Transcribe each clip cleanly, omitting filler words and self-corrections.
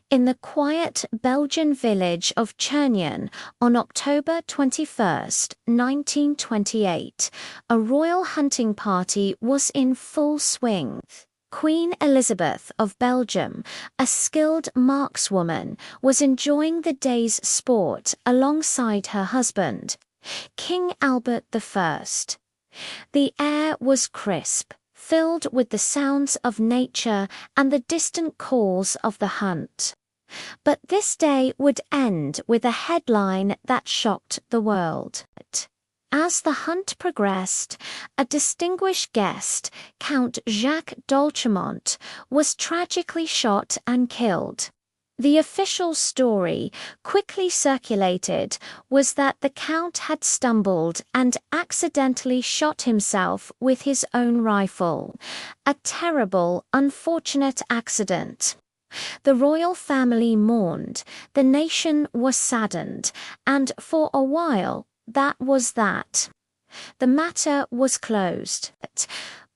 In the quiet Belgian village of Chernion on October 21, 1928, a royal hunting party was in full swing. Queen Elizabeth of Belgium, a skilled markswoman, was enjoying the day's sport alongside her husband, King Albert I. The air was crisp, filled with the sounds of nature and the distant calls of the hunt. But this day would end with a headline that shocked the world. As the hunt progressed, a distinguished guest, Count Jacques d'Altremont, was tragically shot and killed. The official story, quickly circulated, was that the Count had stumbled and accidentally shot himself with his own rifle. A terrible, unfortunate accident. The royal family mourned, the nation was saddened, and for a while, that was that. The matter was closed.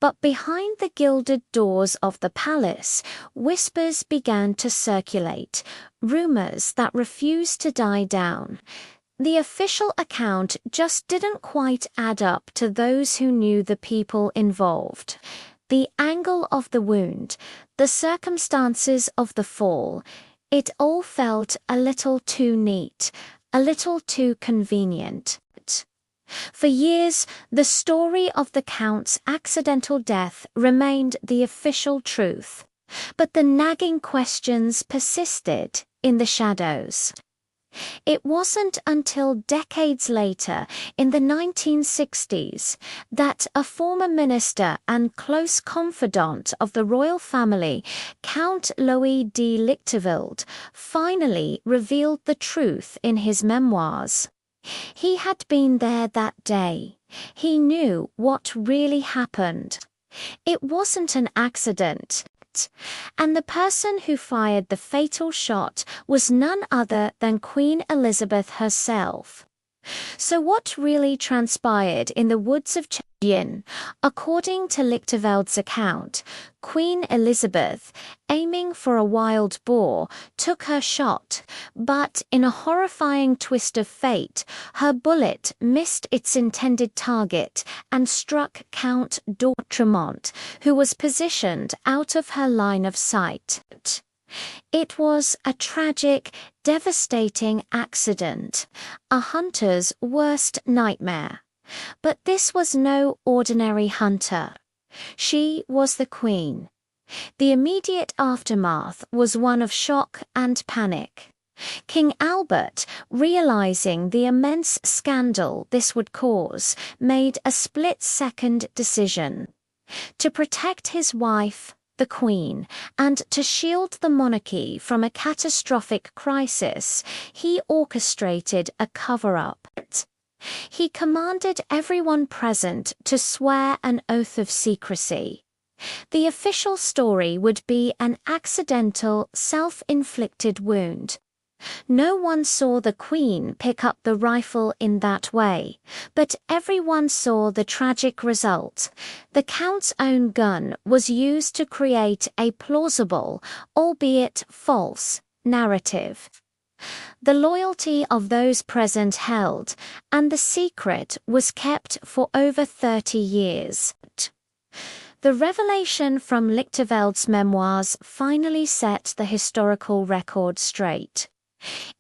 But behind the gilded doors of the palace, whispers began to circulate, rumors that refused to die down. The official account just didn't quite add up to those who knew the people involved. The angle of the wound, the circumstances of the fall, it all felt a little too neat, a little too convenient. For years, the story of the Count's accidental death remained the official truth, but the nagging questions persisted in the shadows. It wasn't until decades later, in the 1960s, that a former minister and close confidant of the royal family, Count Louis de Lichtervelde, finally revealed the truth in his memoirs. He had been there that day. He knew what really happened. It wasn't an accident. And the person who fired the fatal shot was none other than Queen Elizabeth herself. So what really transpired in the woods of Chernion? According to Lichtervelde's account, Queen Elizabeth, aiming for a wild boar, took her shot, but in a horrifying twist of fate, her bullet missed its intended target and struck Count d'Altremont, who was positioned out of her line of sight. It was a tragic, devastating accident, a hunter's worst nightmare. But this was no ordinary hunter. She was the Queen. The immediate aftermath was one of shock and panic. King Albert, realizing the immense scandal this would cause, made a split-second decision. To protect his wife, the Queen, and to shield the monarchy from a catastrophic crisis, he orchestrated a cover-up. He commanded everyone present to swear an oath of secrecy. The official story would be an accidental, self-inflicted wound. No one saw the Queen pick up the rifle in that way, but everyone saw the tragic result. The Count's own gun was used to create a plausible, albeit false, narrative. The loyalty of those present held, and the secret was kept for over 30 years. The revelation from Lichtervelde's memoirs finally set the historical record straight.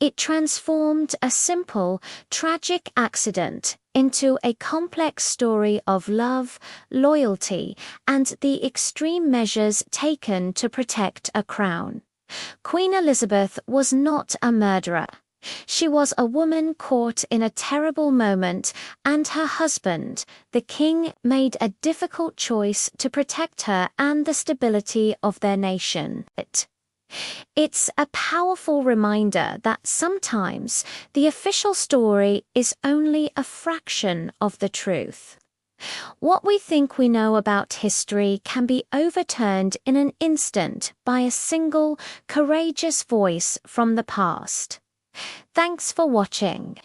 It transformed a simple, tragic accident into a complex story of love, loyalty, and the extreme measures taken to protect a crown. Queen Elizabeth was not a murderer. She was a woman caught in a terrible moment, and her husband, the king, made a difficult choice to protect her and the stability of their nation. It's a powerful reminder that sometimes the official story is only a fraction of the truth. What we think we know about history can be overturned in an instant by a single, courageous voice from the past. Thanks for watching.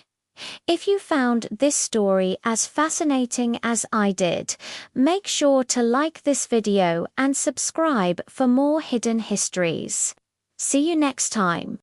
If you found this story as fascinating as I did, make sure to like this video and subscribe for more hidden histories. See you next time.